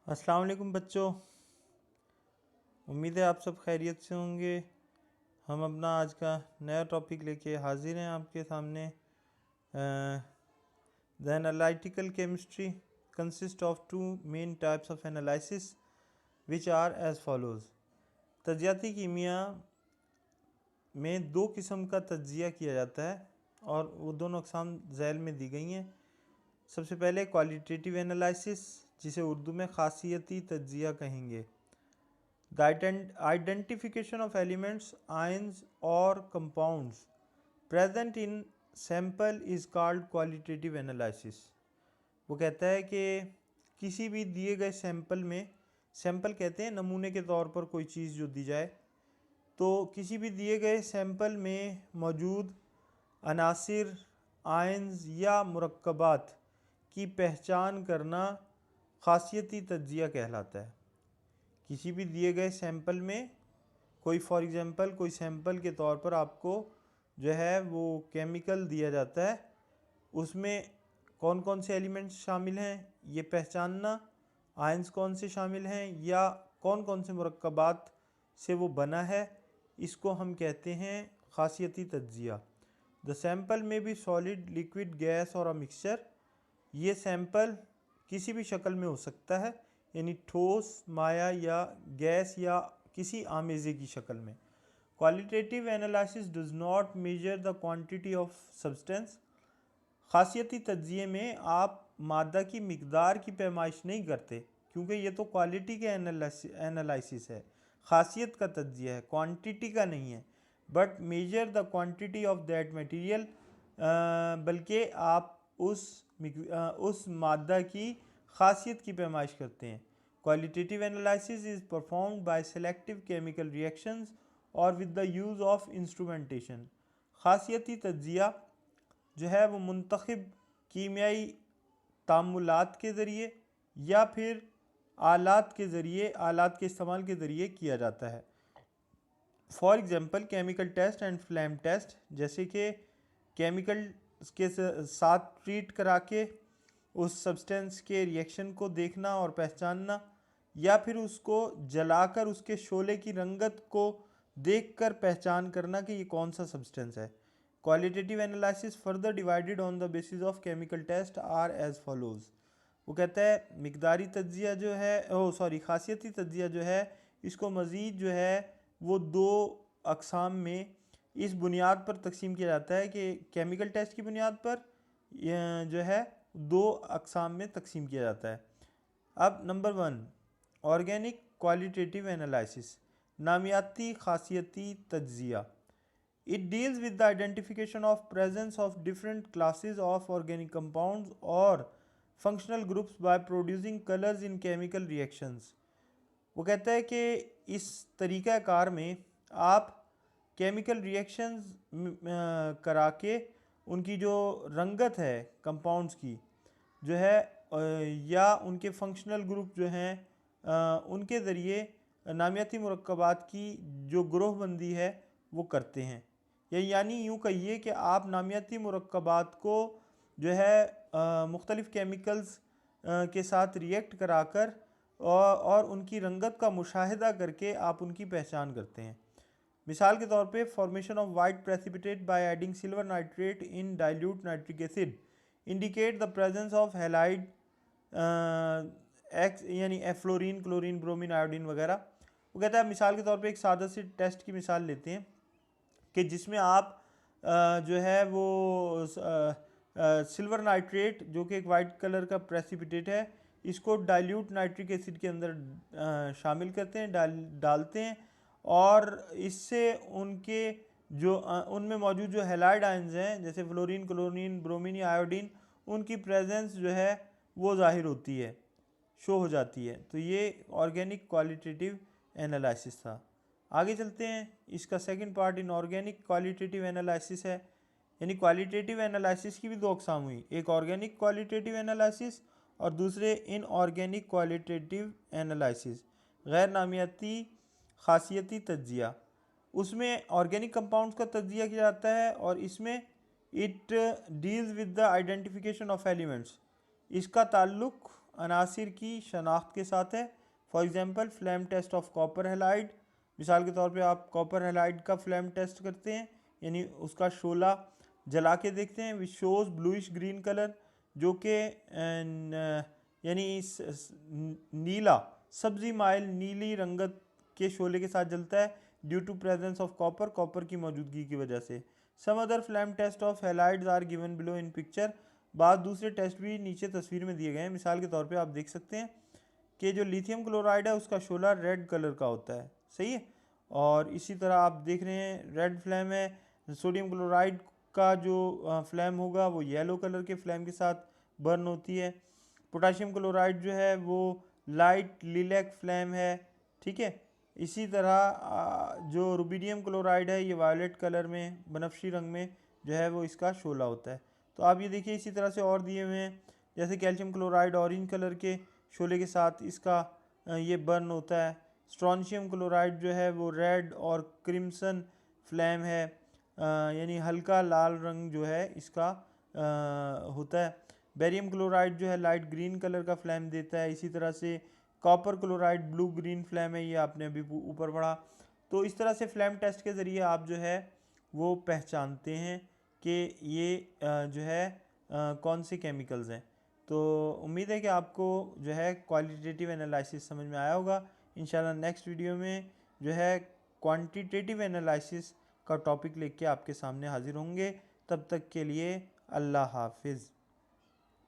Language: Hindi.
अस्सलाम वालेकुम बच्चों। उम्मीद है आप सब खैरियत से होंगे। हम अपना आज का नया टॉपिक लेके हाजिर हैं आपके सामने। The analytical chemistry consist of two main types of analysis which are as follows. तजियाती कीमिया में दो किस्म का तजिया किया जाता है और वो दोनों अक़साम झैल में दी गई हैं। सबसे पहले क्वालिटेटिव एनालिसिस, जिसे उर्दू में ख़ासियती तजिया कहेंगे। The identification of elements, ions और compounds present in sample is called qualitative analysis. वो कहता है कि किसी भी दिए गए सैंपल में, सैंपल कहते हैं नमूने के तौर पर कोई चीज़ जो दी जाए, तो किसी भी दिए गए सैंपल में मौजूद अनासिर, आयंस या मुरक्कबात की पहचान करना ख़ासियती तजिया कहलाता है। किसी भी दिए गए सैंपल में कोई फॉर एग्ज़ाम्पल कोई सैंपल के तौर पर आपको जो है वो केमिकल दिया जाता है, उसमें कौन कौन से एलिमेंट्स शामिल हैं ये पहचानना, आयंस कौन से शामिल हैं या कौन कौन से मुरक्कबात से वो बना है, इसको हम कहते हैं ख़ासियती तजिया। द सैंपल में भी सॉलिड, लिक्विड, गैस और अ मिक्सचर। ये सैंपल किसी भी शक्ल में हो सकता है, यानी ठोस, माया या गैस या किसी आमेज़े की शक्ल में। Qualitative analysis does not measure the quantity of substance. ख़ासियती तजिए में आप मादा की मिकदार की पैमाइश नहीं करते, क्योंकि ये तो क्वालिटी के एनालिसिस है, ख़ासियत का तजिया है, क्वांटिटी का नहीं है। But major the quantity of that material, बल्कि आप उस मादा की ख़ासियत की पैमाइश करते हैं। Qualitative analysis is performed by selective chemical reactions और with the use of instrumentation. ख़ासियती तजिया जो है वो मुंतखब कीमियाई तामुलात के ज़रिए या फिर आलात के इस्तेमाल के ज़रिए किया जाता है। For example chemical test and flame test, जैसे कि केमिकल के साथ ट्रीट करा के उस सब्सटेंस के रिएक्शन को देखना और पहचानना, या फिर उसको जलाकर उसके शोले की रंगत को देखकर पहचान करना कि ये कौन सा सब्सटेंस है। Qualitative analysis further divided on the basis of chemical test are as follows. वो कहता है मिकदारी तजिया जो है ख़ासियती तजिया जो है, इसको मज़ीद जो है वो दो अक़साम में इस बुनियाद पर तकसीम किया जाता है कि केमिकल टेस्ट की बुनियाद पर जो है दो अक़साम में तकसीम किया जाता है। अब नंबर 1, ऑर्गेनिक क्वालिटेटिव एनालिसिस, नामियाती ख़ासियती तजिया। It deals with the identification of presence of different classes of organic compounds और functional groups by producing colours in chemical reactions. वो कहता है कि इस तरीक़ाकार में आप केमिकल रिएक्शंस करा के उनकी जो रंगत है कंपाउंड्स की जो है या उनके फंक्शनल ग्रुप जो हैं उनके ज़रिए नामियाती मुरक्कबात की जो ग्रोहबंदी है वो करते हैं। यानी यूँ कहिए कि आप नामियाती मुरक्कबात को जो है मुख्तलिफ़ केमिकल्स के साथ रिएक्ट कराकर और उनकी रंगत का मुशाहिदा करके आप उनकी पहचान करते हैं। मिसाल के तौर पे formation of white precipitate by adding silver nitrate in dilute nitric acid indicate the presence of halide x, यानी फ्लोरीन, क्लोरीन, ब्रोमीन, आयोडीन वगैरह। वो कहता है मिसाल के तौर पे एक सादा सी टेस्ट की मिसाल लेते हैं कि जिसमें आप जो है वो सिल्वर नाइट्रेट जो कि एक वाइट कलर का प्रेसिपिटेट है, इसको डाइल्यूट नाइट्रिक एसिड के अंदर शामिल करते हैं, डालते हैं, और इससे उनके जो उनमें मौजूद जो हैलाइड आयंस हैं जैसे फ्लोरीन, क्लोरीन, ब्रोमीन या आयोडीन, उनकी प्रेजेंस जो है वो ज़ाहिर होती है, शो हो जाती है। तो ये ऑर्गेनिक क्वालिटेटिव एनालिसिस था। आगे चलते हैं, इसका second part inorganic qualitative analysis है। यानी क्वालिटेटिव एनालिसिस की भी दो अक़साम हुई, एक ऑर्गेनिक क्वालिटेटिव एनालिसिस और दूसरे इनऑर्गेनिक क्वालिटेटिव एनालिसिस, गैर नामियाती ख़ासियती तजिया। उसमें ऑर्गेनिक कंपाउंड्स का तजिया किया जाता है और इसमें it deals with the identification of elements. इसका ताल्लुक़ अनासिर की शनाख्त के साथ है। For example flame test of copper halide, मिसाल के तौर पे आप कॉपर हैलाइड का फ्लेम टेस्ट करते हैं, यानी उसका शोला जला के देखते हैं, which shows bluish green colour, जो कि यानी नीला सब्जी माइल नीली रंगत के शोले के साथ जलता है due to presence of copper, copper की मौजूदगी की वजह से। Some other flame test of halides are given below in picture, बाद दूसरे टेस्ट भी नीचे तस्वीर में दिए गए हैं। मिसाल के तौर पे आप देख सकते हैं कि जो लिथियम क्लोराइड है उसका शोला रेड कलर का होता है, सही है। और इसी तरह आप देख रहे हैं रेड फ्लेम है, सोडियम क्लोराइड का जो फ्लेम होगा वो येलो कलर के फ्लेम के साथ बर्न होती है। पोटाशियम क्लोराइड जो है वो लाइट लिलैक फ्लेम है, ठीक है। इसी तरह जो रुबिडियम क्लोराइड है ये वायलेट कलर में बनफशी रंग में जो है वो इसका शोला होता है। तो आप ये देखिए इसी तरह से और दिए हुए हैं, जैसे कैल्शियम क्लोराइड ऑरेंज कलर के शोले के साथ इसका ये बर्न होता है। स्ट्रॉन्शियम क्लोराइड जो है वो रेड और क्रिम्सन फ्लेम है, यानी हल्का लाल रंग जो है इसका होता है। बेरियम क्लोराइड जो है लाइट ग्रीन कलर का फ्लेम देता है। इसी तरह से copper chloride blue green flame है, ये आपने अभी ऊपर पढ़ा। तो इस तरह से फ्लेम टेस्ट के ज़रिए आप जो है वो पहचानते हैं कि ये जो है कौन से केमिकल्स हैं। तो उम्मीद है कि आपको जो है क्वालिटेटिव एनालिसिस समझ में आया होगा। इंशाल्लाह नेक्स्ट वीडियो में जो है क्वांटिटेटिव एनालिसिस का टॉपिक लेके आपके सामने हाजिर होंगे। तब तक के लिए अल्लाह हाफिज़।